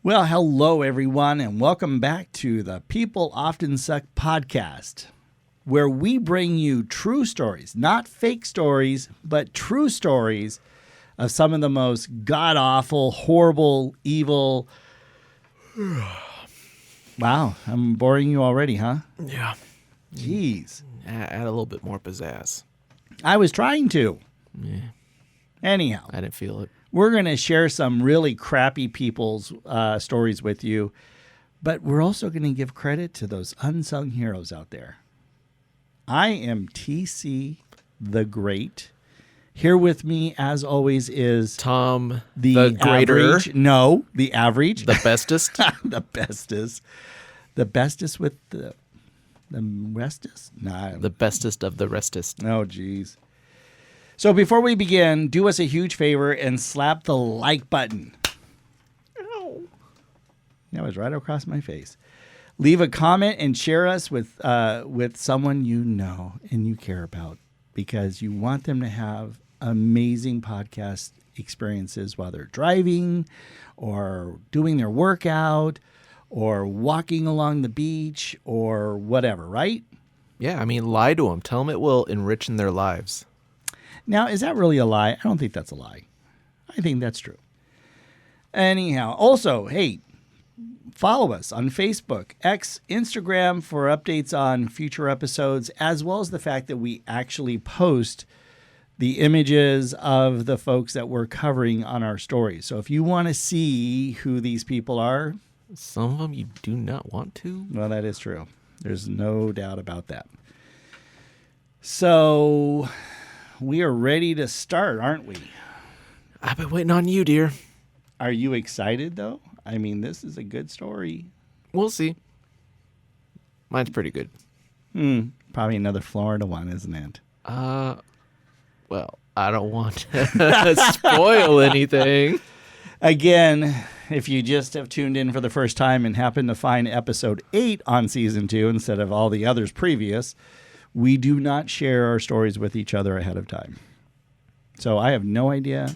Well, hello, everyone, and welcome back to the People Often Suck podcast, where we bring you true stories, not fake stories, but true stories of some of the most god-awful, horrible, evil... Wow, I'm boring you already, huh? Yeah. Jeez. Add a little bit more pizzazz. I was trying to. Yeah. Anyhow. I didn't feel it. We're going to share some really crappy people's stories with you, but we're also going to give credit to those unsung heroes out there. I am TC the Great. Here with me, as always, is Tom the Greater. Average. No, the average. The bestest. The bestest. The bestest with the restest? Nah. The bestest of the restest. Oh, geez. So before we begin, do us a huge favor and slap the like button. Ow. That was right across my face. Leave a comment and share us with someone you know and you care about, because you want them to have amazing podcast experiences while they're driving or doing their workout or walking along the beach or whatever, right? Yeah, I mean, lie to them. Tell them it will enrich in their lives. Now, is that really a lie? I don't think that's a lie. I think that's true. Anyhow, also, hey, follow us on Facebook, X, Instagram for updates on future episodes, as well as the fact that we actually post the images of the folks that we're covering on our stories. So if you want to see who these people are... Some of them you do not want to. Well, that is true. There's no doubt about that. So... we are ready to start, aren't we? I've been waiting on you, dear. Are you excited, though? I mean, this is a good story. We'll see. Mine's pretty good. Probably another Florida one, isn't it? Well, I don't want to spoil anything. Again, if you just have tuned in for the first time and happen to find episode 8 on season 2 instead of all the others previous... we do not share our stories with each other ahead of time. So I have no idea,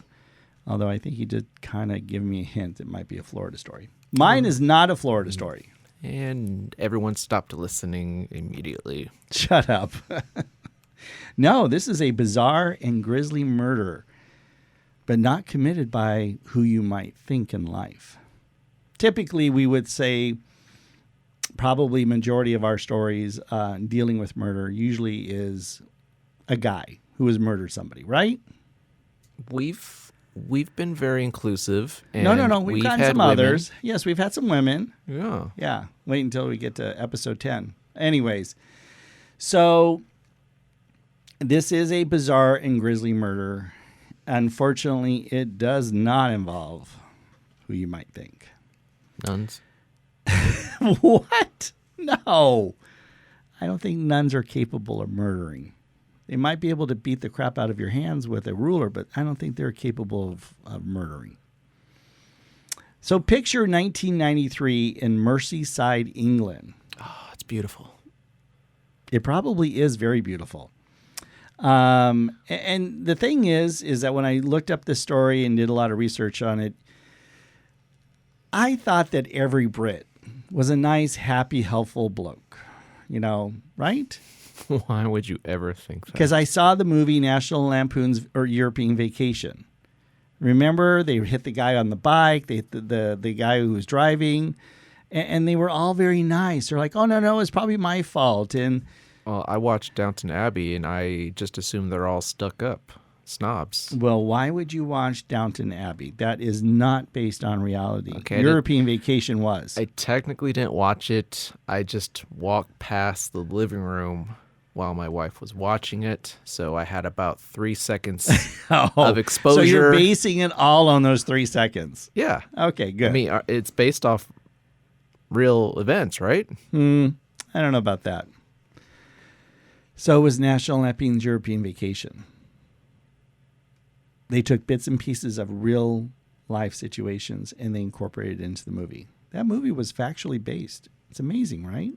although I think he did kind of give me a hint it might be a Florida story. Mine is not a Florida story. And everyone stopped listening immediately. Shut up. No, this is a bizarre and grisly murder, but not committed by who you might think in life. Typically, we would say... probably majority of our stories dealing with murder usually is a guy who has murdered somebody, right? We've been very inclusive. And No. We've gotten some women. others. Yes, we've had some women. Yeah. Yeah. Wait until we get to episode 10. Anyways, so this is a bizarre and grisly murder. Unfortunately, it does not involve who you might think. Nuns. What? No. I don't think nuns are capable of murdering. They might be able to beat the crap out of your hands with a ruler, but I don't think they're capable of murdering. So picture 1993 in Merseyside, England. Oh, it's beautiful. It probably is very beautiful. And the thing is that when I looked up this story and did a lot of research on it, I thought that every Brit was a nice, happy, helpful bloke, you know, right? Why would you ever think that? Because I saw the movie National Lampoon's or European Vacation. Remember, they hit the guy on the bike, they hit the guy who was driving, and they were all very nice. They're like, oh, no, it's probably my fault. And well, I watched Downton Abbey, and I just assume they're all stuck up. Snobs. Well, why would you watch Downton Abbey? That is not based on reality. Okay, European Vacation was. I technically didn't watch it. I just walked past the living room while my wife was watching it. So I had about 3 seconds of exposure. So you're basing it all on those 3 seconds. Yeah. Okay, good. I mean, it's based off real events, right? I don't know about that. So it was National Lampoon's European Vacation. They took bits and pieces of real life situations and they incorporated it into the movie. That movie was factually based. It's amazing, right?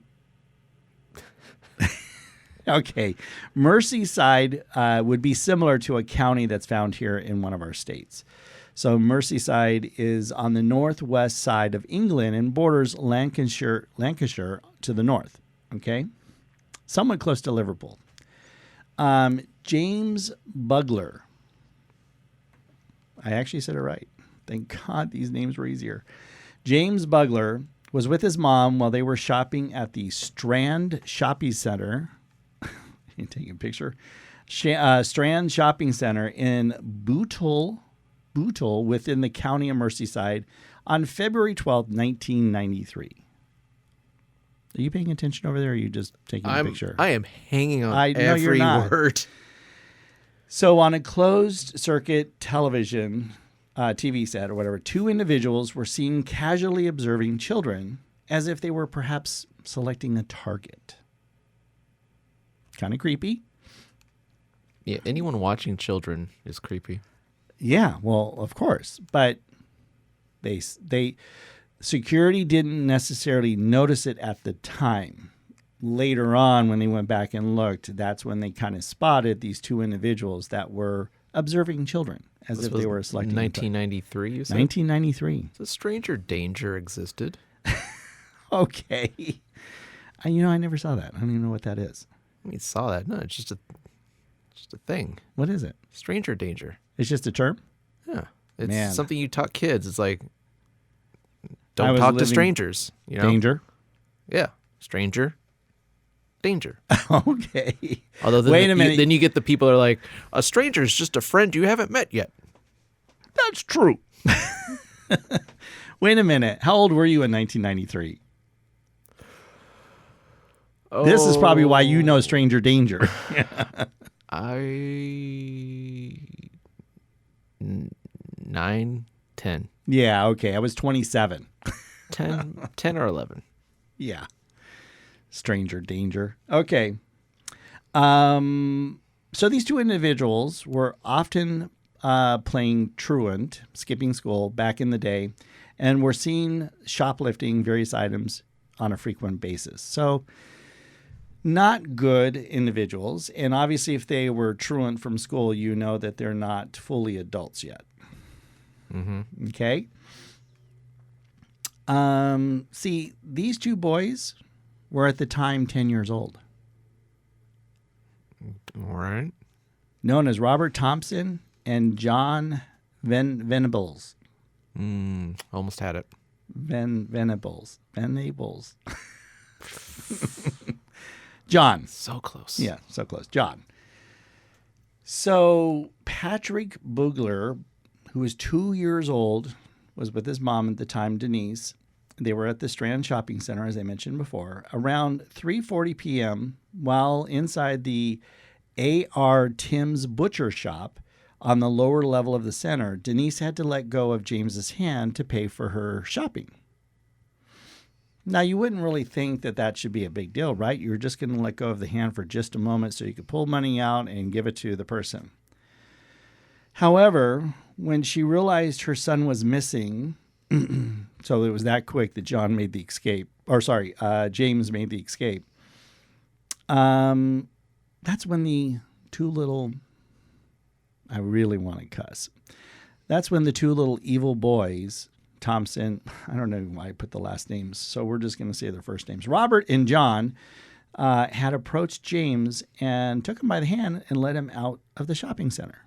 Okay. Merseyside would be similar to a county that's found here in one of our states. So Merseyside is on the northwest side of England and borders Lancashire to the north. Okay, somewhat close to Liverpool. James Bugler. I actually said it right. Thank God these names were easier. James Bugler was with his mom while they were shopping at the Strand Shopping Center. You take a picture. Strand Shopping Center in Bootle within the county of Merseyside on February 12th, 1993. Are you paying attention over there, or are you just taking a picture? I am hanging on you're every not. word. So on a closed circuit television TV set or whatever, two individuals were seen casually observing children as if they were perhaps selecting a target. Kind of creepy. Yeah, anyone watching children is creepy. Yeah, well, of course, but they security didn't necessarily notice it at the time. Later on, when they went back and looked, that's when they kind of spotted these two individuals that were observing children as if they were selecting. 1993, you said? 1993. So stranger danger existed. Okay. I never saw that. I don't even know what that is. You saw that? No, it's just a thing. What is it? Stranger danger. It's just a term? Yeah, it's something you taught kids. It's like, I don't was talk to living- strangers. You know? Danger. Yeah, stranger danger. Okay. Although then Wait a minute. then you get the people that are like, a stranger is just a friend you haven't met yet. That's true. Wait a minute. How old were you in 1993? Oh, This is probably why you know stranger danger. 9, 10. Yeah, okay. I was 27. 10 or 11. Yeah. Stranger danger. Okay. So these two individuals were often playing truant, skipping school back in the day, and were seen shoplifting various items on a frequent basis. So not good individuals. And obviously, if they were truant from school, you know that they're not fully adults yet. Mm-hmm. Okay. See, these two boys were at the time 10 years old. All right. Known as Robert Thompson and John Venables. Almost had it. Venables. John. So close. Yeah, so close. John. So Patrick Bugler, who was 2 years old, was with his mom at the time, Denise. They were at the Strand Shopping Center, as I mentioned before. Around 3:40 p.m., while inside the A.R. Tim's butcher shop on the lower level of the center, Denise had to let go of James's hand to pay for her shopping. Now, you wouldn't really think that that should be a big deal, right? You're just going to let go of the hand for just a moment so you could pull money out and give it to the person. However, when she realized her son was missing, so it was that quick that James made the escape. That's when the two little, I really want to cuss. That's when the two little evil boys, Thompson, I don't know why I put the last names, so we're just going to say their first names. Robert and John had approached James and took him by the hand and led him out of the shopping center.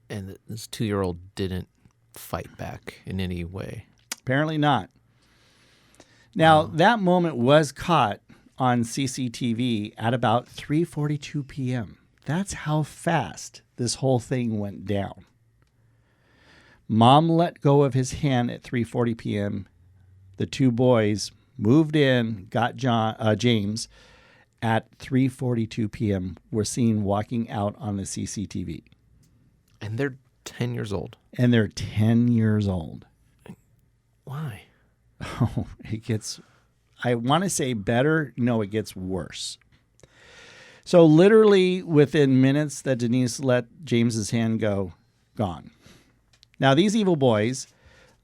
And this 2-year-old didn't fight back in any way. Apparently not. Now, that moment was caught on CCTV at about 3:42 p.m. That's how fast this whole thing went down. Mom let go of his hand at 3:40 p.m. The two boys moved in, got James at 3:42 p.m. Were seen walking out on the CCTV. And they're 10 years old. And they're 10 years old. Why? Oh, it gets, I want to say better. No, it gets worse. So literally within minutes that Denise let James's hand go, gone. Now, these evil boys,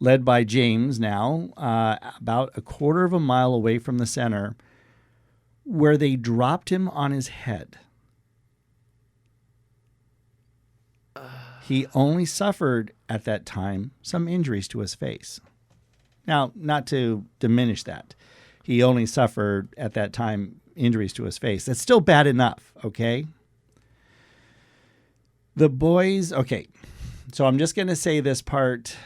led by James now, about a quarter of a mile away from the center, where they dropped him on his head. he only suffered at that time some injuries to his face. Now, not to diminish that, he only suffered at that time injuries to his face. That's still bad enough, okay? The boys, okay, so I'm just going to say this part.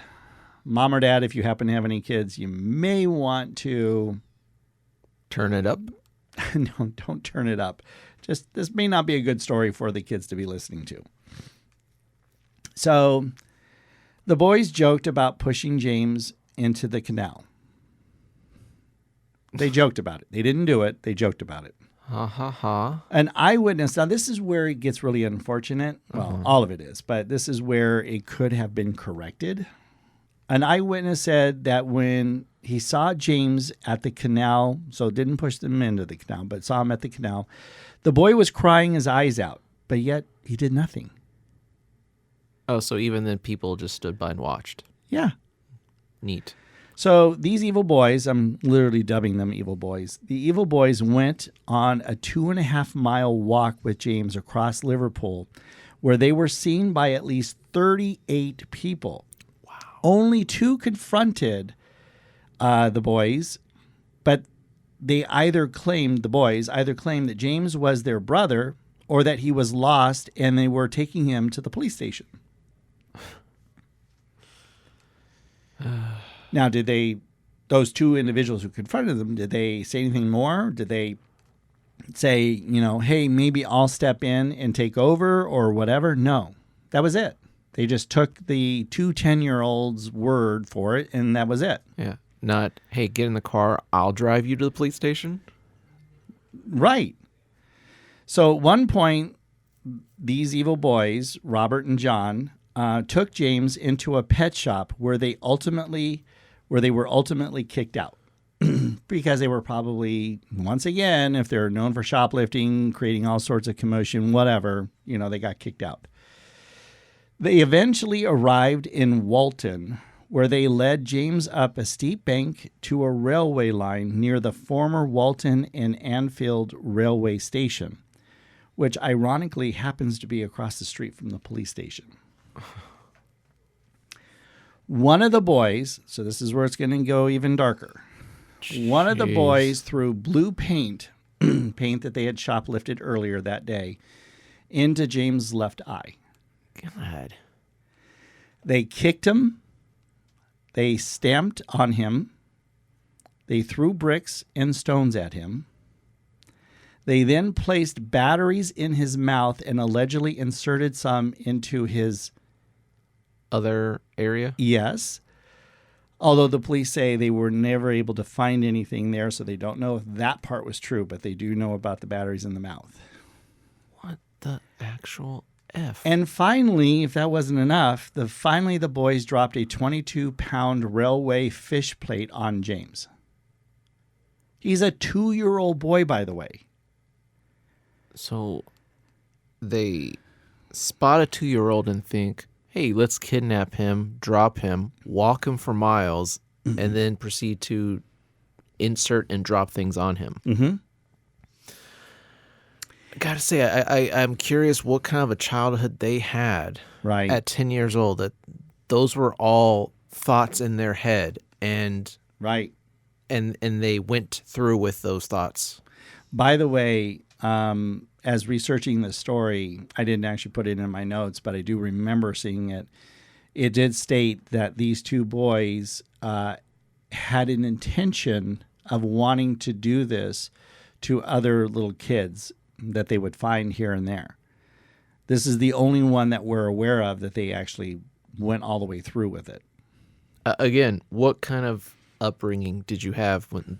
Mom or dad, if you happen to have any kids, you may want to... Turn it up? No, don't turn it up. Just, this may not be a good story for the kids to be listening to. So, the boys joked about pushing James into the canal. They joked about it. They didn't do it. They joked about it. Ha ha ha. An eyewitness, now this is where it gets really unfortunate. Well, all of it is, but this is where it could have been corrected. An eyewitness said that when he saw James at the canal, so didn't push them into the canal, but saw him at the canal, the boy was crying his eyes out, but yet he did nothing. Oh, so even then people just stood by and watched. Yeah. Neat. So these evil boys, I'm literally dubbing them evil boys. The evil boys went on a 2.5-mile walk with James across Liverpool, where they were seen by at least 38 people. Wow. Only 2 confronted the boys, but the boys either claimed that James was their brother or that he was lost and they were taking him to the police station. Now, those 2 individuals who confronted them, did they say anything more? Did they say, hey, maybe I'll step in and take over or whatever? No, that was it. They just took the 2 10-year-olds' word for it, and that was it. Yeah. Not, hey, get in the car, I'll drive you to the police station. Right. So at one point, these evil boys, Robert and John, took James into a pet shop where they were ultimately kicked out because they were probably, once again, if they're known for shoplifting, creating all sorts of commotion, whatever, they got kicked out. They eventually arrived in Walton, where they led James up a steep bank to a railway line near the former Walton and Anfield railway station, which ironically happens to be across the street from the police station. One of the boys, so this is where it's going to go even darker. Jeez. One of the boys threw blue paint, paint that they had shoplifted earlier that day, into James' left eye. God. They kicked him. They stamped on him. They threw bricks and stones at him. They then placed batteries in his mouth and allegedly inserted some into his other area? Yes. Although the police say they were never able to find anything there, so they don't know if that part was true, but they do know about the batteries in the mouth. What the actual F? And finally, if that wasn't enough, the boys dropped a 22-pound railway fish plate on James. He's a 2-year-old boy, by the way. So they spot a 2-year-old and think, hey, let's kidnap him, drop him, walk him for miles, and then proceed to insert and drop things on him. Mm-hmm. I gotta say, I'm curious what kind of a childhood they had at 10 years old. That those were all thoughts in their head, and they went through with those thoughts. By the way, as researching the story, I didn't actually put it in my notes, but I do remember seeing it. It did state that these 2 boys had an intention of wanting to do this to other little kids that they would find here and there. This is the only one that we're aware of that they actually went all the way through with it. Again, what kind of upbringing did you have when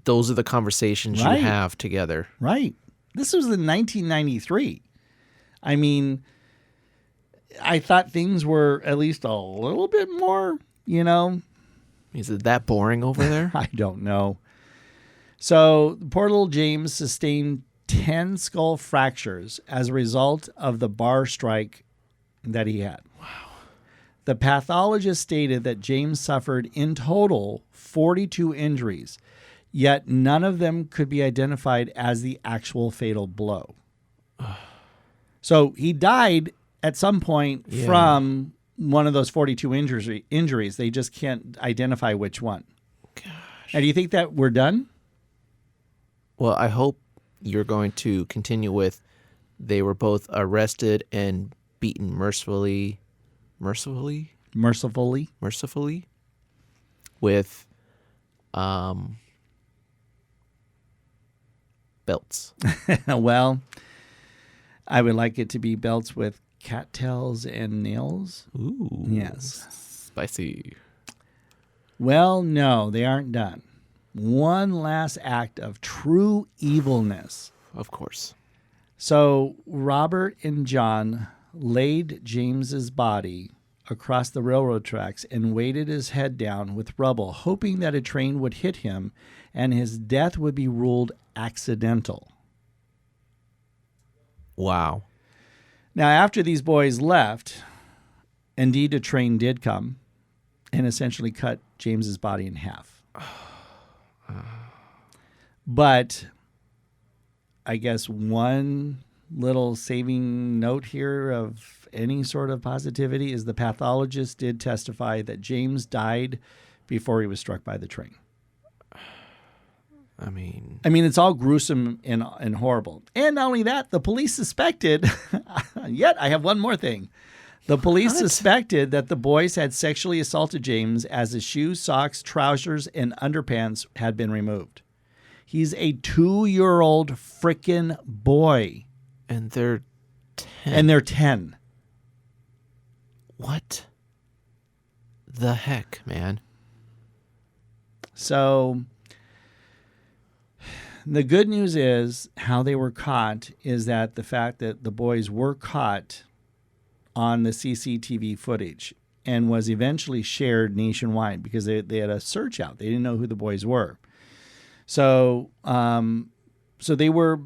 those are the conversations you have together? Right. This was in 1993. I mean, I thought things were at least a little bit more, Is it that boring over there? I don't know. So poor little James sustained 10 skull fractures as a result of the bar strike that he had. Wow. The pathologist stated that James suffered in total 42 injuries, yet none of them could be identified as the actual fatal blow. So he died at some point from one of those 42 injuries. They just can't identify which one. Gosh. Now, do you think that we're done? Well, I hope you're going to continue with they were both arrested and beaten mercifully with belts. Well, I would like it to be belts with cattails and nails. Ooh. Yes. Spicy. Well, no, they aren't done. One last act of true evilness. Of course. So Robert and John laid James's body across the railroad tracks and weighted his head down with rubble, hoping that a train would hit him and his death would be ruled accidental. Wow. Now, after these boys left, indeed a train did come and essentially cut James's body in half. But I guess one little saving note here of any sort of positivity is the pathologist did testify that James died before he was struck by the train. I mean, it's all gruesome and horrible. And not only that, the police suspected, yet I have one more thing. The police suspected that the boys had sexually assaulted James as his shoes, socks, trousers, and underpants had been removed. He's a 2-year-old frickin' boy. and they're 10. And they're 10. What the heck, man? So the good news is how they were caught is that the fact that the boys were caught on the CCTV footage and was eventually shared nationwide because they had a search out. They didn't know who the boys were. So so they were,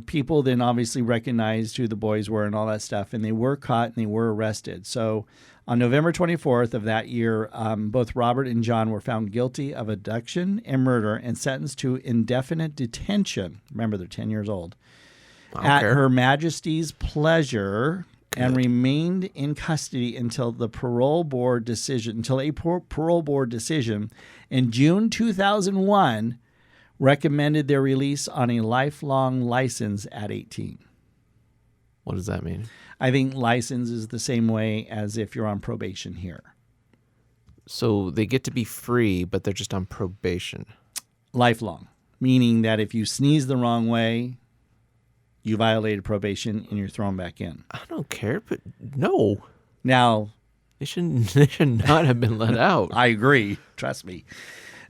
people then obviously recognized who the boys were and all that stuff, and they were caught and they were arrested. So on November 24th of that year, both Robert and John were found guilty of abduction and murder and sentenced to indefinite detention. Remember, they're 10 years old. At Her Majesty's pleasure, and remained in custody until a parole board decision in June 2001 recommended their release on a lifelong license at 18. What does that mean? I think license is the same way as if you're on probation here. So they get to be free, but they're just on probation. Lifelong, meaning that if you sneeze the wrong way, you violated probation and you're thrown back in. I don't care, but no. Now, They should not have been let out. I agree. Trust me.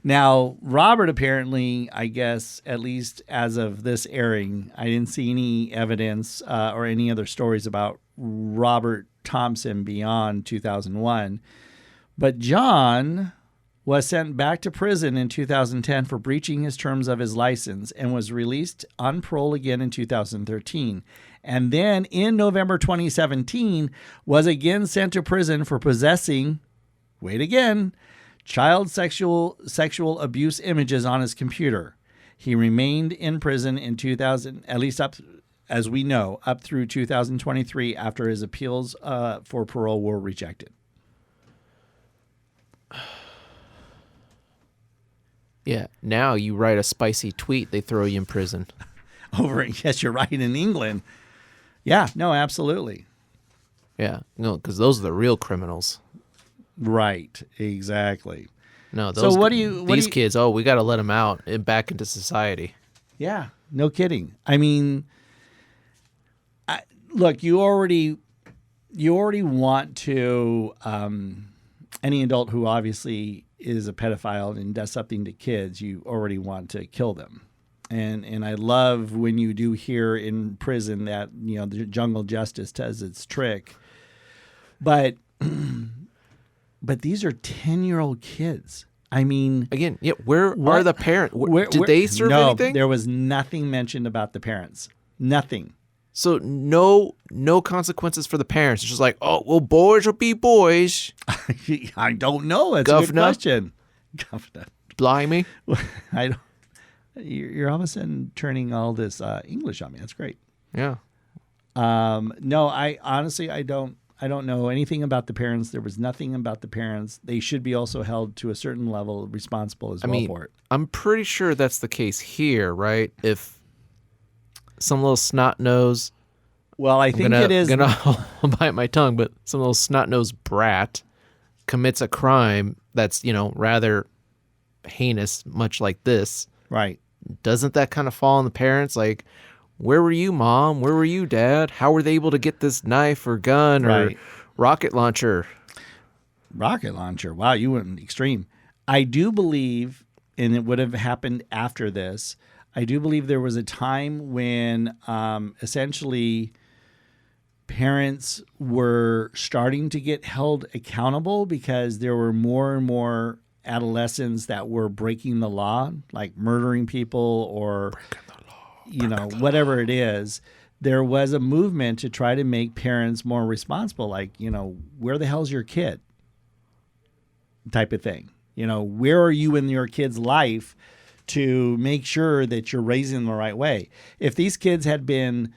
Now, Robert apparently, I guess, at least as of this airing, I didn't see any evidence or any other stories about Robert Thompson beyond 2001. But John was sent back to prison in 2010 for breaching his terms of his license and was released on parole again in 2013. And then in November 2017 was again sent to prison for possessing, wait again, child sexual abuse images on his computer. He remained in prison in 2000, at least up, as we know, up through 2023 after his appeals for parole were rejected. Yeah, now you write a spicy tweet, they throw you in prison. Yes, you're right, in England. Yeah, no, absolutely. Yeah, no, because those are the real criminals. Right, exactly. No, those So these kids, we got to let them out and back into society. Yeah, no kidding. I mean, look, you already want to, any adult who obviously is a pedophile and does something to kids, you already want to kill them. And I love when you do hear in prison that, the jungle justice does its trick. But these are 10-year-old kids. I mean, again, yeah. Where are the parents? Did they serve anything? There was nothing mentioned about the parents. Nothing. So no consequences for the parents. It's just like, boys will be boys. I don't know. That's a good question. Governor. Blimey. I don't. You're all of a sudden turning all this English on me. That's great. Yeah. No, I honestly, I don't know anything about the parents. There was nothing about the parents. They should be also held to a certain level responsible as well for it. I'm pretty sure that's the case here, right? If some little snot nose, Well, I think it is. I'll bite my tongue, but some little snot nosed brat commits a crime that's, rather heinous, much like this. Right. Doesn't that kind of fall on the parents? Like, where were you, Mom? Where were you, Dad? How were they able to get this knife or gun or rocket launcher? Rocket launcher. Wow, you went extreme. I do believe, and it would have happened after this, I do believe there was a time when essentially parents were starting to get held accountable because there were more and more adolescents that were breaking the law, like murdering people or whatever it is. There was a movement to try to make parents more responsible, like, where the hell's your kid type of thing. Where are you in your kid's life to make sure that you're raising them the right way? If these kids had been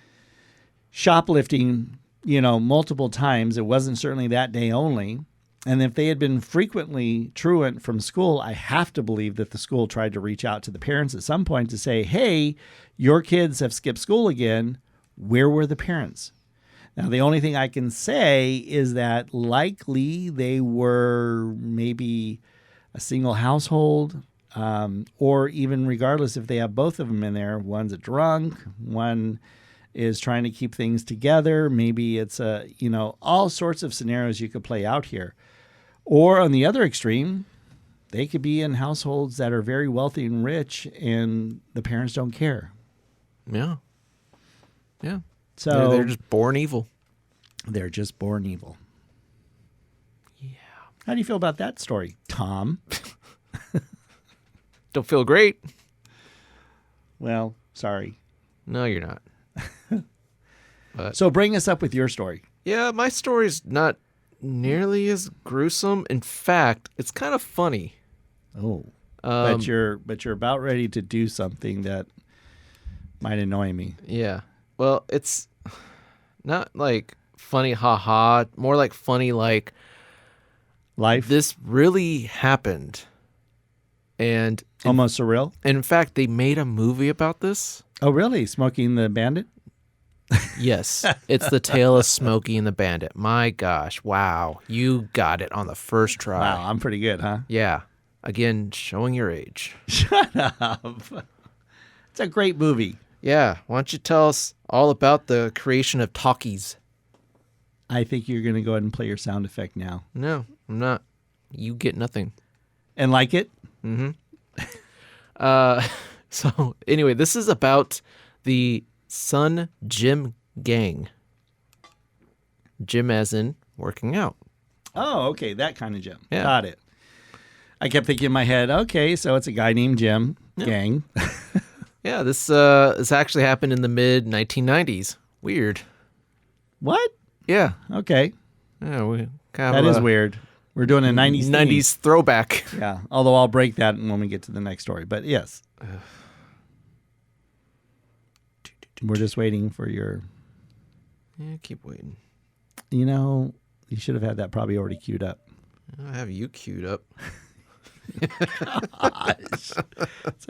shoplifting, multiple times, it wasn't certainly that day only. And if they had been frequently truant from school, I have to believe that the school tried to reach out to the parents at some point to say, hey, your kids have skipped school again. Where were the parents? Now, the only thing I can say is that likely they were maybe a single household, or even regardless if they have both of them in there, one's a drunk, one is trying to keep things together. Maybe it's all sorts of scenarios you could play out here. Or on the other extreme, they could be in households that are very wealthy and rich and the parents don't care. Yeah. Yeah. So they're just born evil. They're just born evil. Yeah. How do you feel about that story, Tom? Don't feel great. Well, sorry. No, you're not. So bring us up with your story. Yeah, my story's not nearly as gruesome. In fact, it's kind of funny. Oh, but you're about ready to do something that might annoy me. Yeah. Well, it's not like funny, haha. More like funny, like Life. This really happened, and Almost surreal. in fact, they made a movie about this. Oh, really? Smoking the Bandit? Yes, it's the tale of Smokey and the Bandit. My gosh, wow, you got it on the first try. Wow, I'm pretty good, huh? Yeah, again, showing your age. Shut up. It's a great movie. Yeah, why don't you tell us all about the creation of talkies? I think you're going to go ahead and play your sound effect now. No, I'm not. You get nothing. And like it? Mm-hmm. So anyway, this is about the Sun Gym Gang. Gym as in working out. Oh, okay. That kind of gym. Yeah. Got it. I kept thinking in my head, okay, so it's a guy named Jim Gang. Yeah, this actually happened in the mid 1990s. Weird. What? Yeah. Okay. Yeah, we kind That of is weird. We're doing a 90s theme. 90s throwback. Yeah, although I'll break that when we get to the next story. But yes. We're just waiting for your... Yeah, keep waiting. You should have had that probably already queued up. I have you queued up. Gosh.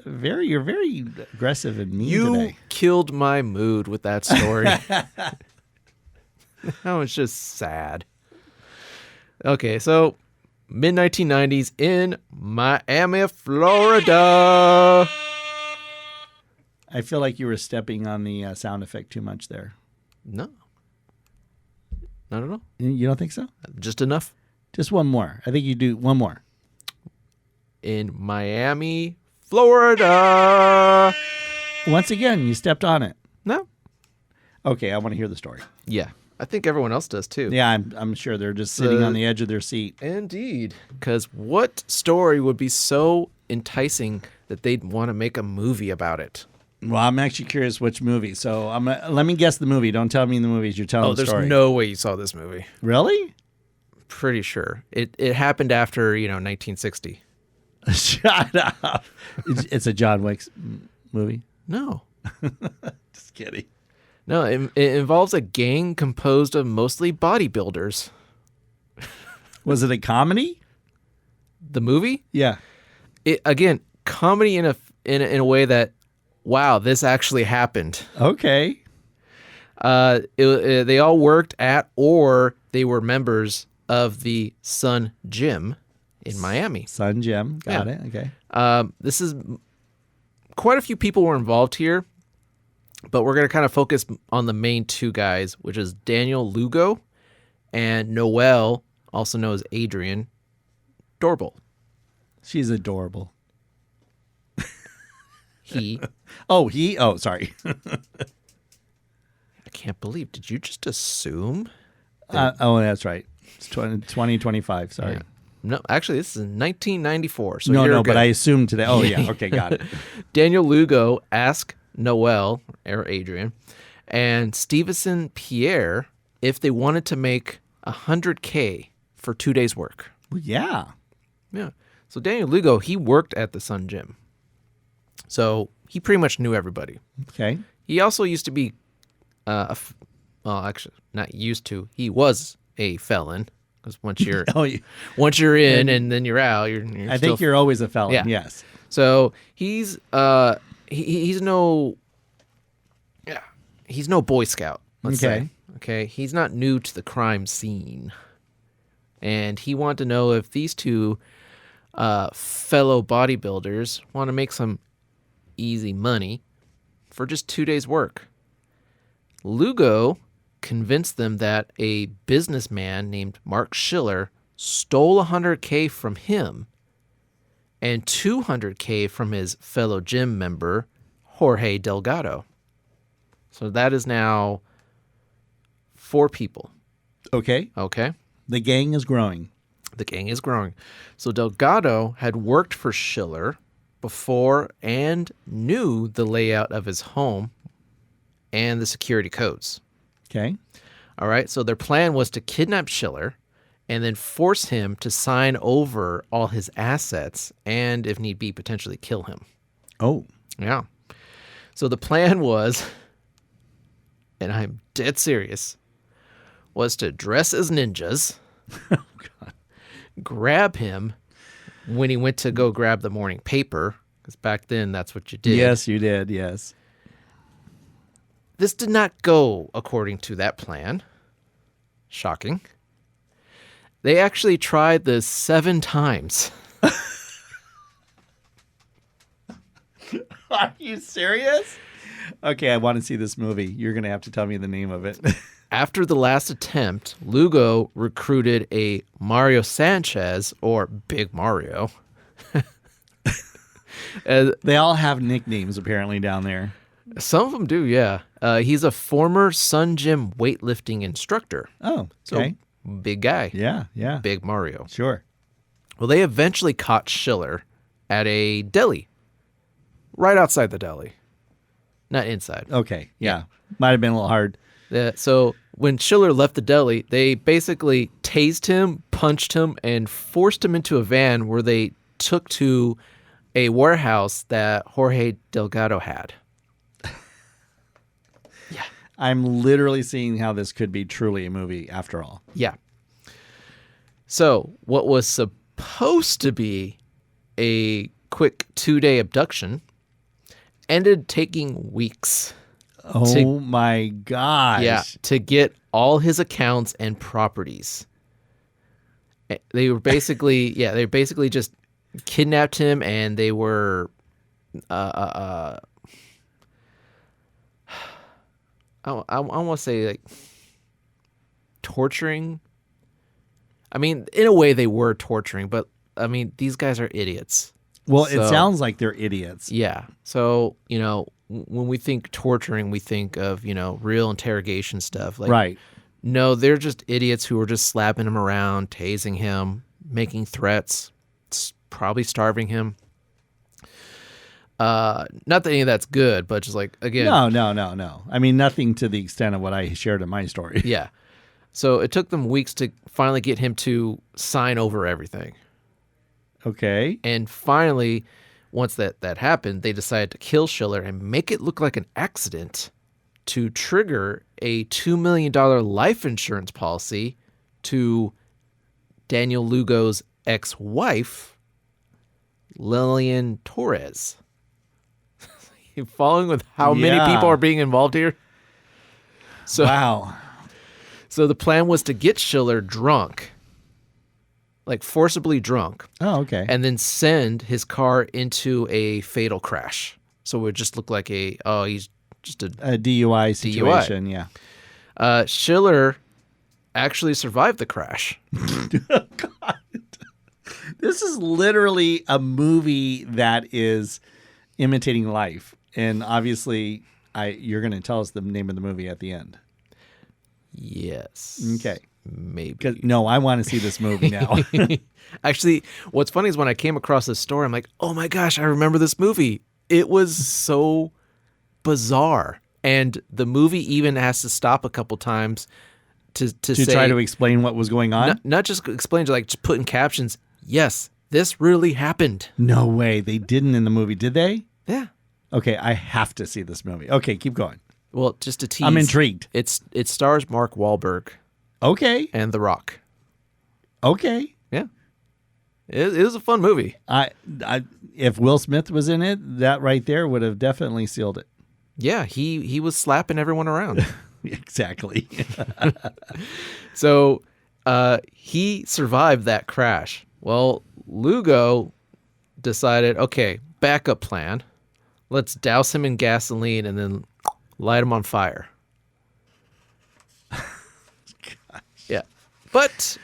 You're very aggressive and mean You today. killed my mood with that story. That was just sad. Okay, so mid 1990s in Miami, Florida. I feel like you were stepping on the sound effect too much there. No, not at all. You don't think so? Just enough. Just one more. I think you do one more. In Miami, Florida. Once again, you stepped on it. No. Okay, I want to hear the story. Yeah, I think everyone else does too. Yeah, I'm sure they're just sitting on the edge of their seat. Indeed. Because what story would be so enticing that they'd want to make a movie about it? Well, I'm actually curious which movie. So let me guess the movie. Don't tell me the movies. You're telling the story. There's no way you saw this movie. Really? Pretty sure. It happened after, 1960. Shut up. It's a John Wick movie. No. Just kidding. No, it involves a gang composed of mostly bodybuilders. Was it a comedy? The movie? Yeah. Again, comedy in a way that, wow, this actually happened. Okay. They all worked at or they were members of the Sun Gym in Miami. Sun Gym. Got Yeah. it. Okay. This is quite a few people were involved here, but we're going to kind of focus on the main two guys, which is Daniel Lugo and Noelle, also known as Adrian Dorbel. She's adorable. He. Oh, sorry. I can't believe. Did you just assume? That's right. It's 2025. Sorry. Yeah. No, actually, this is 1994. So No, you're but good. I assumed today. Oh, yeah. Okay, got it. Daniel Lugo asked Noelle, or Adrian, and Stevenson Pierre if they wanted to make $100K for 2 days' work. Well, yeah. Yeah. So Daniel Lugo, he worked at the Sun Gym. So he pretty much knew everybody. Okay. He also used to be, well, actually, not used to. He was a felon. Because once you're once you're in and then you're out, you're I think you're always a felon. Yeah. Yes. So he's no Boy Scout. Let's say. Okay. He's not new to the crime scene, and he wanted to know if these two fellow bodybuilders want to make some easy money for just 2 days' work. Lugo convinced them that a businessman named Mark Schiller stole $100K from him and $200K from his fellow gym member, Jorge Delgado. So that is now 4 people. Okay. Okay? The gang is growing. The gang is growing. So Delgado had worked for Schiller before and knew the layout of his home and the security codes. Okay. All right. So their plan was to kidnap Schiller and then force him to sign over all his assets and, if need be, potentially kill him. Oh. Yeah. So the plan was, and I'm dead serious, was to dress as ninjas, Oh, God. grab him when he went to go grab the morning paper, because back then that's what you did. Yes, you did. Yes. This did not go according to that plan. Shocking. They actually tried this 7 times. Are you serious? Okay, I want to see this movie. You're going to have to tell me the name of it. After the last attempt, Lugo recruited a Mario Sanchez, or Big Mario. They all have nicknames apparently down there. Some of them do, yeah. He's a former Sun Gym weightlifting instructor. Oh, okay. So, big guy. Yeah, yeah. Big Mario. Sure. Well, they eventually caught Schiller at a deli. Right outside the deli. Not inside. Okay, yeah. Might have been a little hard. So when Schiller left the deli, they basically tased him, punched him, and forced him into a van where they took to a warehouse that Jorge Delgado had. Yeah. I'm literally seeing how this could be truly a movie after all. Yeah. So what was supposed to be a quick 2-day abduction ended taking weeks. Oh my gosh. Yeah, to get all his accounts and properties. They were basically, they basically just kidnapped him, and they were, I want to say, like, torturing. I mean, in a way they were torturing, but I mean, these guys are idiots. Well, it sounds like they're idiots. Yeah. So, when we think torturing, we think of, real interrogation stuff. Like, Right. No, they're just idiots who are just slapping him around, tasing him, making threats, probably starving him. Not that any of that's good, but just like, again. No. I mean, nothing to the extent of what I shared in my story. Yeah. So it took them weeks to finally get him to sign over everything. Okay. And finally, once that happened, they decided to kill Schiller and make it look like an accident to trigger a $2 million life insurance policy to Daniel Lugo's ex-wife, Lillian Torres. You following with how many Yeah. people are being involved here? So, Wow. So the plan was to get Schiller drunk, like forcibly drunk, Oh, okay. and then send his car into a fatal crash. So it would just look like he's just a DUI situation, yeah. Schiller actually survived the crash. This is literally a movie that is imitating life. And obviously, you're going to tell us the name of the movie at the end. Yes. Okay. Maybe. No, I want to see this movie now. Actually, what's funny is when I came across this story, I'm like, oh my gosh, I remember this movie. It was so bizarre. And the movie even has to stop a couple times to say, try to explain what was going on? not just explain, like just put in captions, yes, this really happened. No way. They didn't in the movie, did they? Yeah. Okay, I have to see this movie. Okay, keep going. Well, just to tease. I'm intrigued. It stars Mark Wahlberg Okay. and The Rock. Okay. Yeah. It was a fun movie. If Will Smith was in it, that right there would have definitely sealed it. Yeah, he was slapping everyone around. Exactly. So he survived that crash. Well, Lugo decided, okay, backup plan. Let's douse him in gasoline and then light him on fire. Yeah. But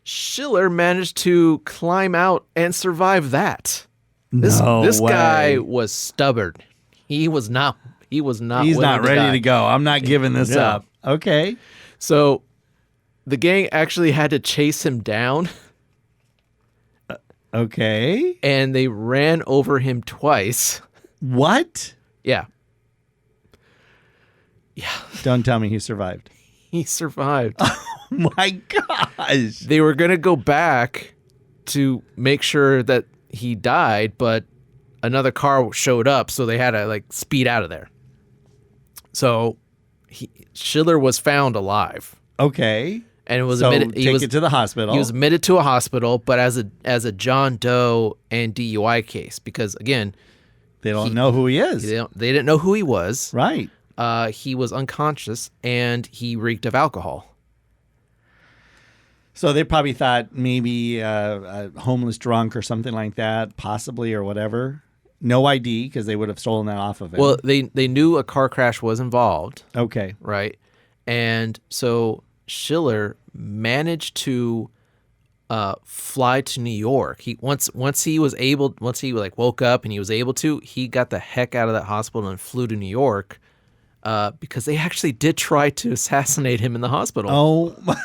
Schiller managed to climb out and survive that. This way. guy was stubborn. He was not He's willing not to ready die. to go. I'm not giving this No. up. Okay. So the gang actually had to chase him down, Okay. and they ran over him twice. What? Yeah, Don't tell me he survived. he survived. My gosh. They were going to go back to make sure that he died, but another car showed up, so they had to like speed out of there. So Schiller was found alive, Okay. and it was So admitted. take it to the hospital. He was admitted to a hospital, but as a John Doe and DUI case, because again, they don't know who he is. they didn't know who he was. Right. He was unconscious and he reeked of alcohol. So they probably thought maybe a homeless drunk or something like that, possibly, or whatever. No ID, because they would have stolen that off of him. Well, they knew a car crash was involved, Okay. right? And so Schiller managed to fly to New York. He once he woke up and he was able to, he got the heck out of that hospital and flew to New York because they actually did try to assassinate him in the hospital. Oh, my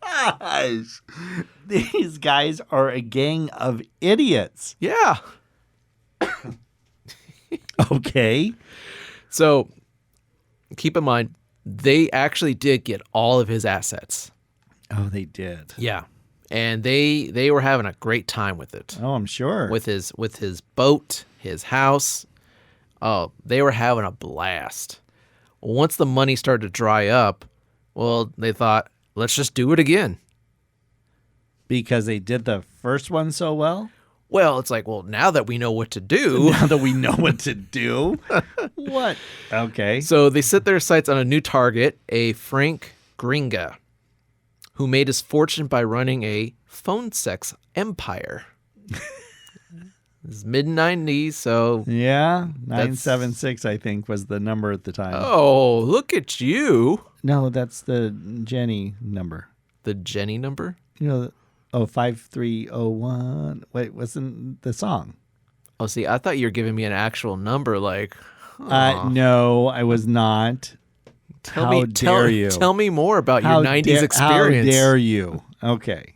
gosh. These guys are a gang of idiots. Yeah. Okay. So keep in mind, they actually did get all of his assets. Oh, they did. Yeah. And they were having a great time with it. Oh, I'm sure. With his boat, his house. Oh, they were having a blast. Once the money started to dry up, well, they thought, let's just do it again. Because they did the first one so well? Well, it's like, well, now that we know what to do. Now that we know what to do? What? Okay. So they set their sights on a new target, a Frank Gringa, who made his fortune by running a phone sex empire. It's mid-90s, so... Yeah, 976, I think, was the number at the time. Oh, look at you. No, that's the Jenny number. The Jenny number? You know, 5301. Wait, wasn't the song? Oh, see, I thought you were giving me an actual number, like... No, I was not. How dare you? Tell me more about your 90s experience. How dare you? Okay.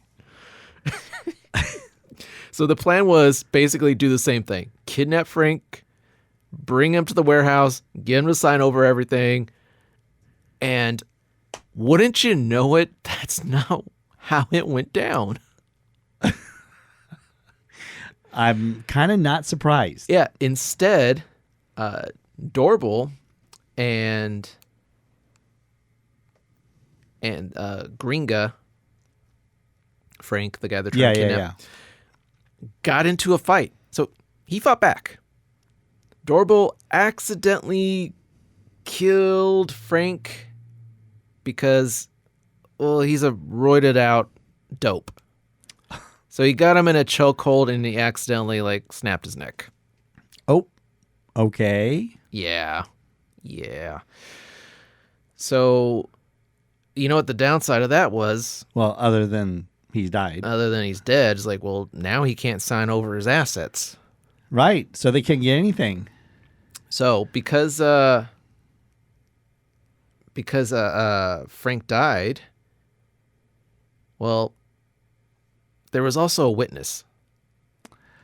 So the plan was basically do the same thing. Kidnap Frank, bring him to the warehouse, get him to sign over everything. And wouldn't you know it, that's not how it went down. I'm kind of not surprised. Yeah, instead, Dorbel and Gringa, Frank, the guy that tried to kidnap, got into a fight. So he fought back. Doorbell accidentally killed Frank because, well, he's a roided out dope. So he got him in a chokehold and he accidentally snapped his neck. Oh, okay. Yeah. So, you know what the downside of that was? Well, other than he's died. Other than he's dead, it's well, now he can't sign over his assets. Right. So they can't get anything. So because Frank died, well, there was also a witness,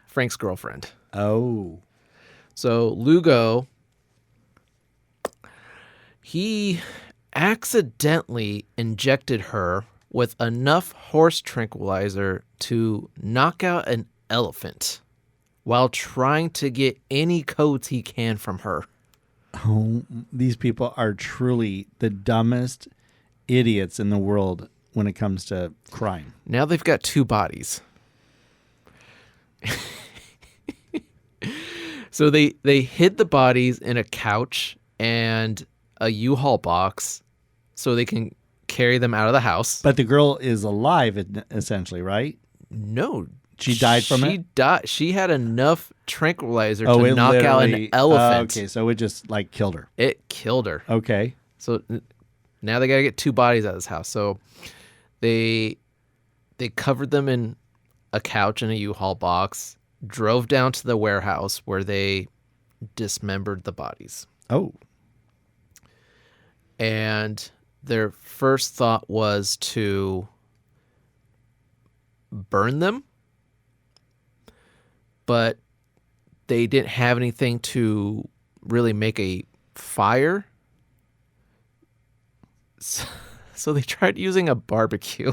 Frank's girlfriend. Oh. So Lugo, he accidentally injected her with enough horse tranquilizer to knock out an elephant while trying to get any codes he can from her. Oh, these people are truly the dumbest idiots in the world when it comes to crime. Now they've got 2 bodies. So they hid the bodies in a couch and a U-Haul box so they can carry them out of the house. But the girl is alive, essentially, right? No. She died from it? She had enough tranquilizer to knock out an elephant. Okay, so it just killed her. It killed her. Okay. So now they got to get 2 bodies out of this house. So they covered them in a couch and a U-Haul box, drove down to the warehouse where they dismembered the bodies. Oh. And their first thought was to burn them, but they didn't have anything to really make a fire. So they tried using a barbecue.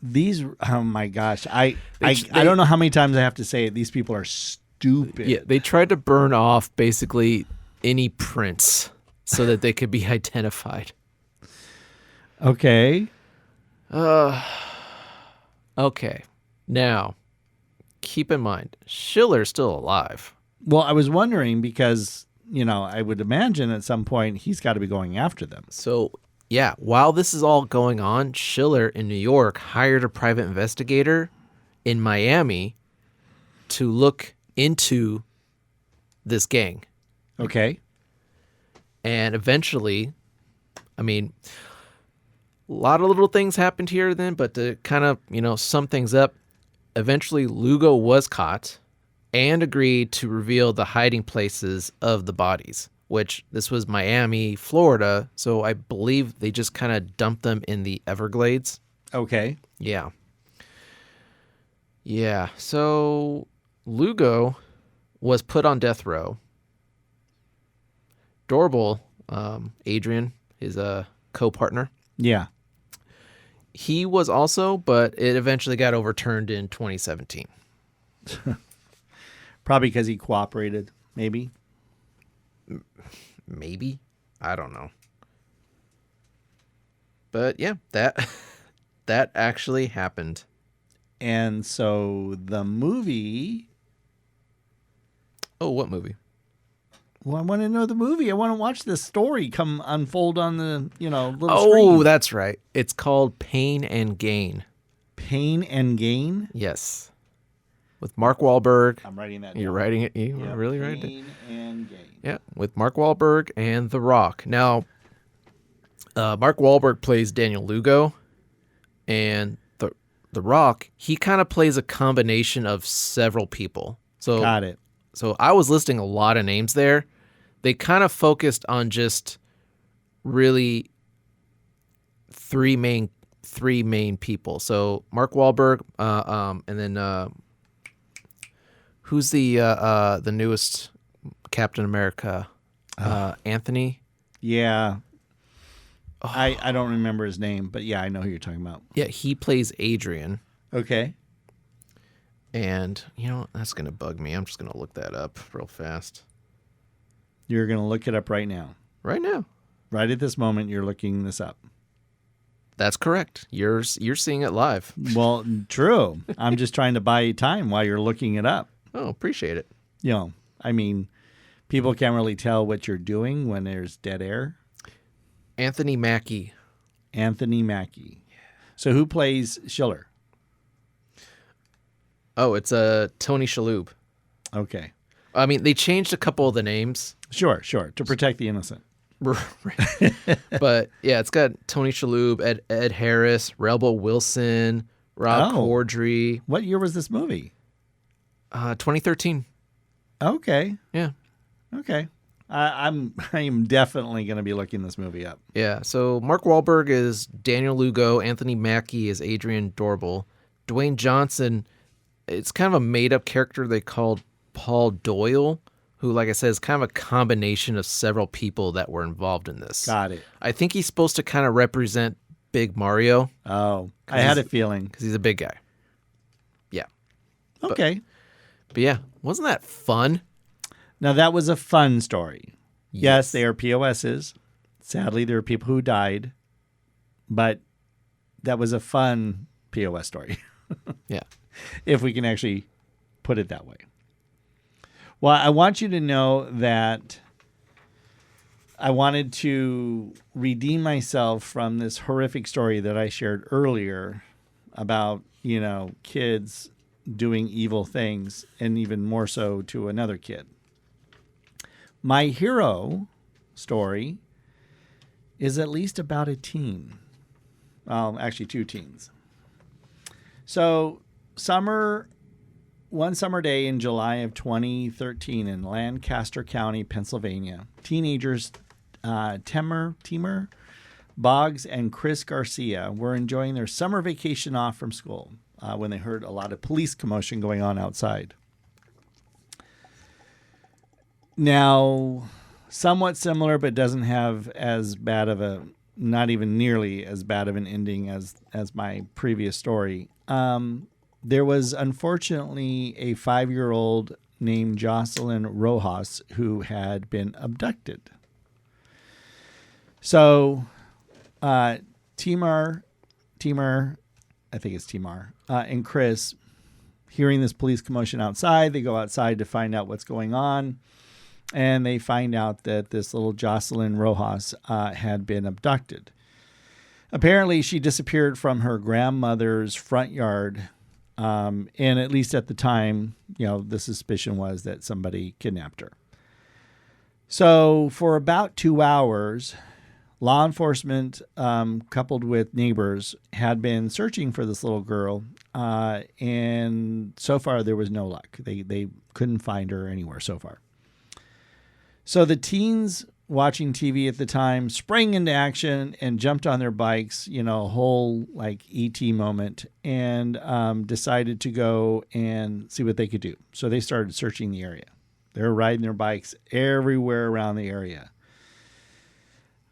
These, oh my gosh. I don't know how many times I have to say it. These people are stupid. Yeah, they tried to burn off basically any prints so that they could be identified. Okay. Okay. Now, keep in mind, Schiller's still alive. Well, I was wondering because, I would imagine at some point he's got to be going after them. So, yeah, while this is all going on, Schiller in New York hired a private investigator in Miami to look into this gang. Okay. And eventually, I mean, a lot of little things happened here then, but to kind of, sum things up, eventually Lugo was caught and agreed to reveal the hiding places of the bodies, which this was Miami, Florida, so I believe they just kind of dumped them in the Everglades. Okay. Yeah. So Lugo was put on death row. Doorbell, Adrian, his co-partner. Yeah. He was also, but it eventually got overturned in 2017. Probably because he cooperated, maybe. Maybe. I don't know. But yeah, that actually happened. And so the movie... Oh, what movie? Well, I want to know the movie. I want to watch the story come unfold on the, little screen. Oh, that's right. It's called Pain and Gain. Pain and Gain? Yes. With Mark Wahlberg. I'm writing that You're down. writing it? You're really writing it? Pain and Gain. Yeah, with Mark Wahlberg and The Rock. Now, Mark Wahlberg plays Daniel Lugo, and The Rock, he kind of plays a combination of several people. So Got it. So I was listing a lot of names there. They kind of focused on just really three main people. So Mark Wahlberg, and then who's the newest Captain America? Anthony. Yeah. I don't remember his name, but yeah, I know who you're talking about. Yeah, he plays Adrian. Okay. And, that's going to bug me. I'm just going to look that up real fast. You're going to look it up right now. Right now. Right at this moment, you're looking this up. That's correct. You're seeing it live. Well, true. I'm just trying to buy you time while you're looking it up. Oh, appreciate it. You know, I mean, people can't really tell what you're doing when there's dead air. Anthony Mackie. Anthony Mackie. So who plays Schiller? Oh, it's Tony Shalhoub. Okay. I mean, they changed a couple of the names. Sure. To protect the innocent. But yeah, it's got Tony Shalhoub, Ed Harris, Rebel Wilson, Rob Corddry. What year was this movie? 2013. Okay. Yeah. Okay. I'm definitely going to be looking this movie up. Yeah. So Mark Wahlberg is Daniel Lugo. Anthony Mackie is Adrian Dorbel. Dwayne Johnson, it's kind of a made-up character they called Paul Doyle, who, like I said, is kind of a combination of several people that were involved in this. Got it. I think he's supposed to kind of represent Big Mario. Oh, I had a feeling. Because he's a big guy. Yeah. Okay. But yeah, wasn't that fun? Now, that was a fun story. Yes, they are POSs. Sadly, there are people who died. But that was a fun POS story. Yeah. If we can actually put it that way. Well, I want you to know that I wanted to redeem myself from this horrific story that I shared earlier about, kids doing evil things, and even more so to another kid. My hero story is at least about a teen. Well, actually 2 teens. So, one summer day in July of 2013 in Lancaster County, Pennsylvania, teenagers Timur Boggs and Chris Garcia were enjoying their summer vacation off from school when they heard a lot of police commotion going on outside. Now, somewhat similar, but doesn't have as bad of not even nearly as bad of an ending as my previous story. There was unfortunately a 5-year-old named Jocelyn Rojas who had been abducted. So, Timur, I think it's Timur, and Chris, hearing this police commotion outside, they go outside to find out what's going on. And they find out that this little Jocelyn Rojas had been abducted. Apparently, she disappeared from her grandmother's front yard. And at least at the time, the suspicion was that somebody kidnapped her. So for about 2 hours, law enforcement, coupled with neighbors, had been searching for this little girl. And so far, there was no luck. They couldn't find her anywhere so far. So the teens watching TV at the time sprang into action and jumped on their bikes, a whole like E.T. moment, and decided to go and see what they could do. So they started searching the area. They were riding their bikes everywhere around the area.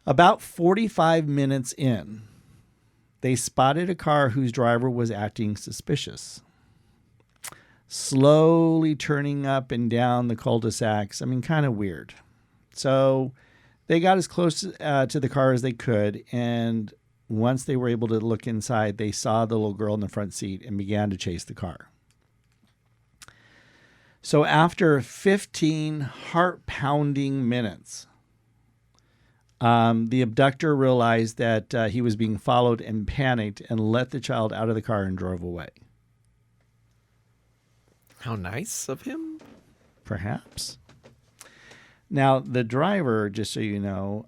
About 45 minutes in, they spotted a car whose driver was acting suspicious. Slowly turning up and down the cul-de-sacs. I mean, kind of weird. So they got as close to the car as they could, and once they were able to look inside, they saw the little girl in the front seat and began to chase the car. So after 15 heart-pounding minutes, the abductor realized that he was being followed and panicked and let the child out of the car and drove away. How nice of him. Perhaps. Now, the driver, just so you know,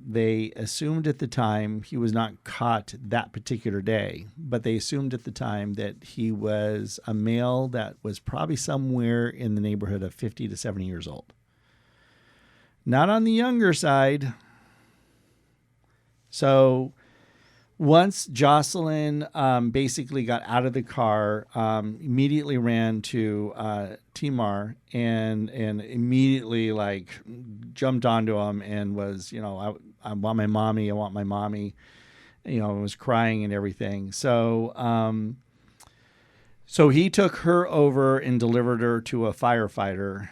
they assumed at the time he was not caught that particular day, but they assumed at the time that he was a male that was probably somewhere in the neighborhood of 50 to 70 years old. Not on the younger side. So once Jocelyn basically got out of the car, immediately ran to Timur and immediately like jumped onto him and was, I want my mommy, was crying and everything. So so he took her over and delivered her to a firefighter.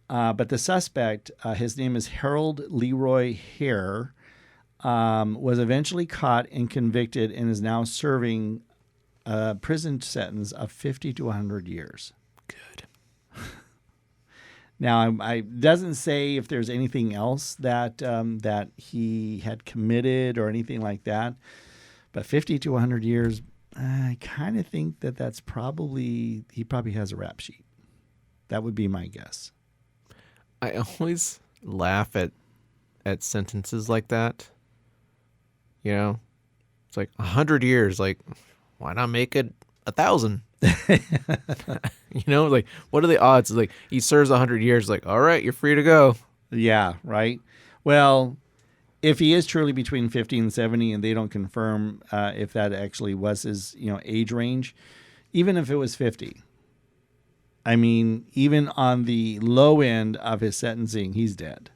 But the suspect, his name is Harold Leroy Hare, was eventually caught and convicted and is now serving a prison sentence of 50 to 100 years. Good. Now, I doesn't say if there's anything else that that he had committed or anything like that, but 50 to 100 years, I kind of think that that's probably, he probably has a rap sheet. That would be my guess. I always laugh at sentences like that. You know, it's like 100 years. Like, why not make it 1,000? You know, like, what are the odds? Like, he serves 100 years. Like, all right, you're free to go. Yeah, right. Well, if he is truly between 50 and 70 and they don't confirm if that actually was his, age range, even if it was 50, I mean, even on the low end of his sentencing, he's dead.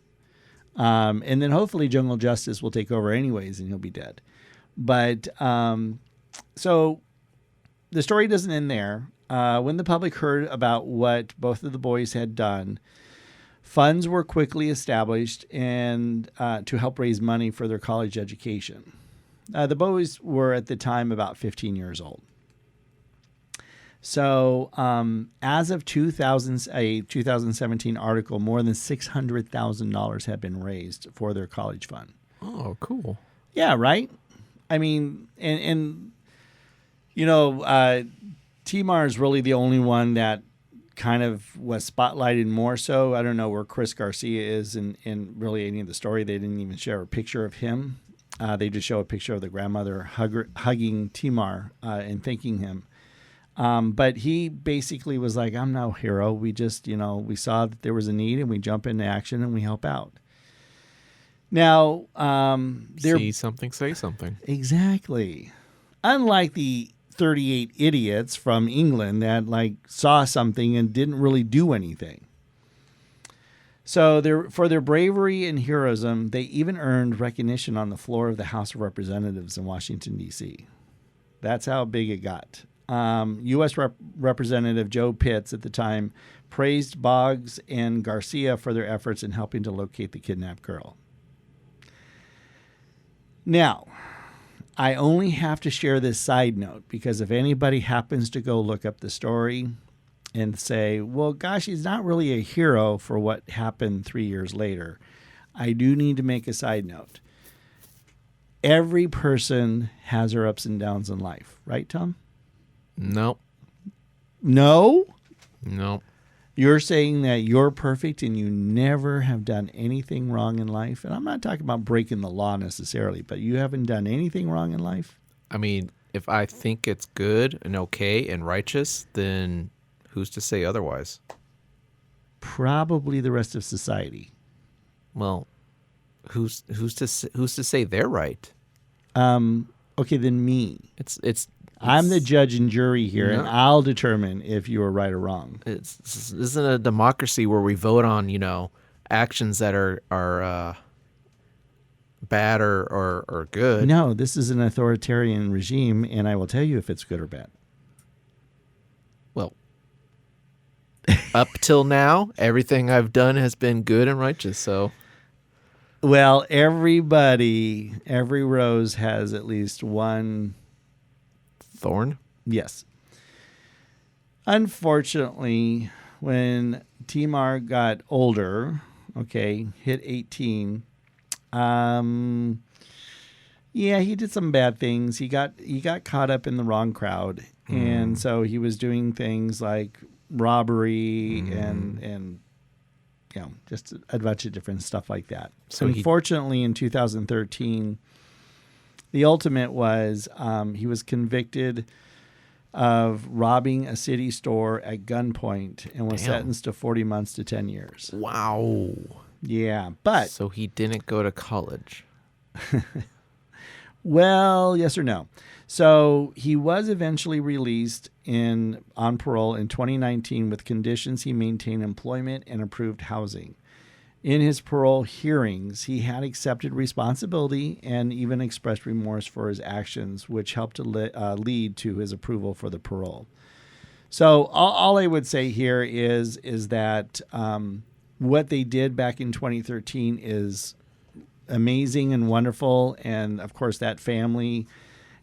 And then hopefully jungle justice will take over anyways and he'll be dead. But so the story doesn't end there. When the public heard about what both of the boys had done, funds were quickly established and to help raise money for their college education. The boys were at the time about 15 years old. So as of a 2017 article, more than $600,000 had been raised for their college fund. Oh, cool. Yeah, right? I mean, and Timar is really the only one that kind of was spotlighted more so. I don't know where Chris Garcia is in really any of the story. They didn't even share a picture of him. They just show a picture of the grandmother hugging Timar and thanking him. But he basically was like, I'm no hero. We just, we saw that there was a need and we jump into action and we help out. Now, see something, say something. Exactly. Unlike the 38 idiots from England that saw something and didn't really do anything. So for their bravery and heroism, they even earned recognition on the floor of the House of Representatives in Washington, D.C. That's how big it got. U.S. Representative Joe Pitts at the time praised Boggs and Garcia for their efforts in helping to locate the kidnapped girl. Now, I only have to share this side note because if anybody happens to go look up the story and say, well, gosh, he's not really a hero for what happened 3 years later, I do need to make a side note. Every person has their ups and downs in life. Right, Tom? No. No? No. You're saying that you're perfect and you never have done anything wrong in life? And I'm not talking about breaking the law necessarily, but you haven't done anything wrong in life? I mean, if I think it's good and okay and righteous, then who's to say otherwise? Probably the rest of society. Well, who's to say they're right? Okay, then me. I'm the judge and jury here, and I'll determine if you are right or wrong. This isn't a democracy where we vote on, actions that are bad or good. No, this is an authoritarian regime, and I will tell you if it's good or bad. Well, up till now, everything I've done has been good and righteous, so... Well, every rose has at least one... thorn? Yes. Unfortunately, when Timar got older, hit 18, he did some bad things. He got caught up in the wrong crowd. And so he was doing things like robbery and just a bunch of different stuff like that. So unfortunately, in 2013, the ultimate was he was convicted of robbing a city store at gunpoint and was sentenced to 40 months to 10 years. Wow. Yeah, but... So he didn't go to college. Well, yes or no. So he was eventually released on parole in 2019 with conditions he maintained employment and improved housing. In his parole hearings, he had accepted responsibility and even expressed remorse for his actions, which helped to lead to his approval for the parole. So all I would say here is that what they did back in 2013 is amazing and wonderful. And of course, that family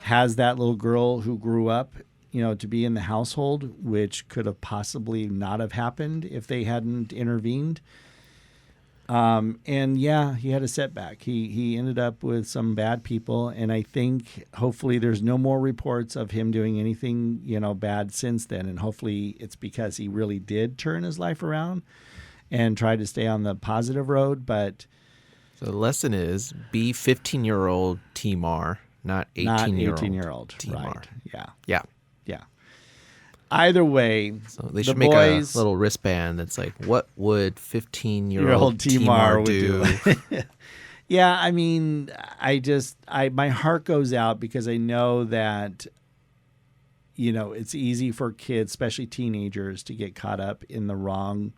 has that little girl who grew up, to be in the household, which could have possibly not have happened if they hadn't intervened. And yeah, he had a setback. He ended up with some bad people, and I think hopefully there's no more reports of him doing anything, bad since then. And hopefully it's because he really did turn his life around and try to stay on the positive road. But so the lesson is be 15-year-old Timar, not 18-year-old Timar. Right. Yeah. Yeah. Yeah. Either way, so they should make a little wristband that's like, what would 15-year-old Timar do? Yeah, I mean, my heart goes out because I know that, it's easy for kids, especially teenagers, to get caught up in the wrong,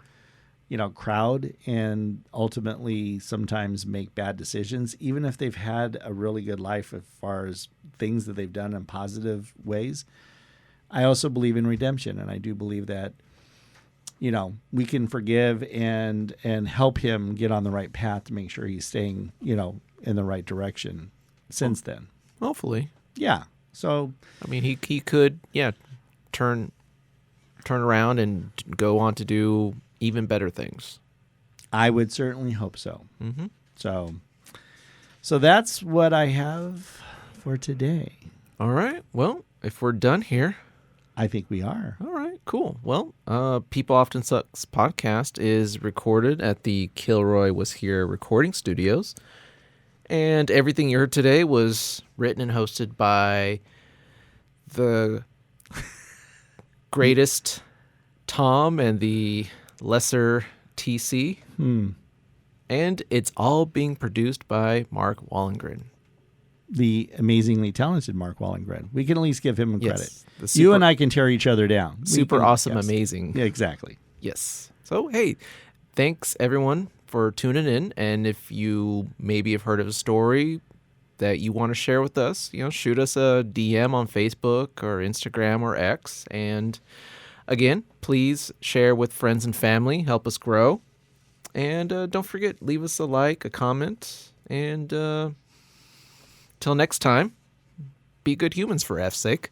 crowd and ultimately sometimes make bad decisions, even if they've had a really good life as far as things that they've done in positive ways. I also believe in redemption, and I do believe that, we can forgive and help him get on the right path to make sure he's staying, in the right direction since then. Hopefully. Yeah. So, I mean, he could, turn around and go on to do even better things. I would certainly hope so. Mm-hmm. So that's what I have for today. All right. Well, if we're done here. I think we are. All right, cool. Well, People Often Sucks podcast is recorded at the Kilroy Was Here recording studios. And everything you heard today was written and hosted by the greatest Tom and the lesser TC. And it's all being produced by Mark Wallengren. The amazingly talented Mark Wallengren. We can at least give him credit. Yes, you and I can tear each other down. Awesome, amazing. Yeah, exactly. Yes. So, hey, thanks everyone for tuning in. And if you maybe have heard of a story that you want to share with us, shoot us a DM on Facebook or Instagram or X. And again, please share with friends and family. Help us grow. And don't forget, leave us a like, a comment, and till next time, be good humans for F's sake.